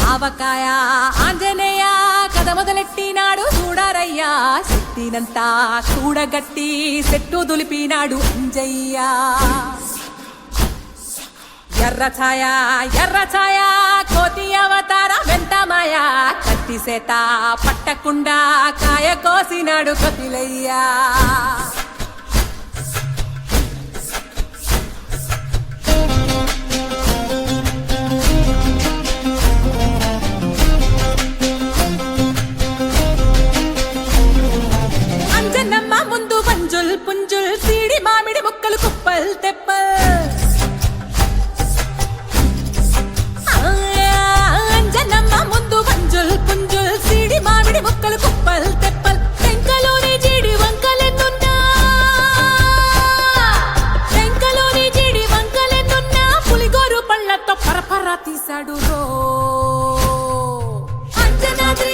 ఆవకాయ ఆంజనేయ కథ మొదలెట్టినాడు చూడారయ్యా శక్తినంతా కూడగట్టి చెట్టు దులిపినాడు అంజయ్య ఎర్ర ఛాయ కోతి అవతార వెంటమాయ కత్తి సేత పట్టకుండా కాయ కోసినాడు కపిలయ్యా అంజనమ్మ ముందు పంజుల్ పుంజుల్ సీడి మామిడి ముక్కలు కుప్పల్ తెప్పల్ ముక్కలు కుప్పల్ తెప్పల్ టెంకలోని జీడి వంకలెన్నున్నా పులిగోరు పళ్ళతో పరపర తీశాడు రో అంజనాద్రి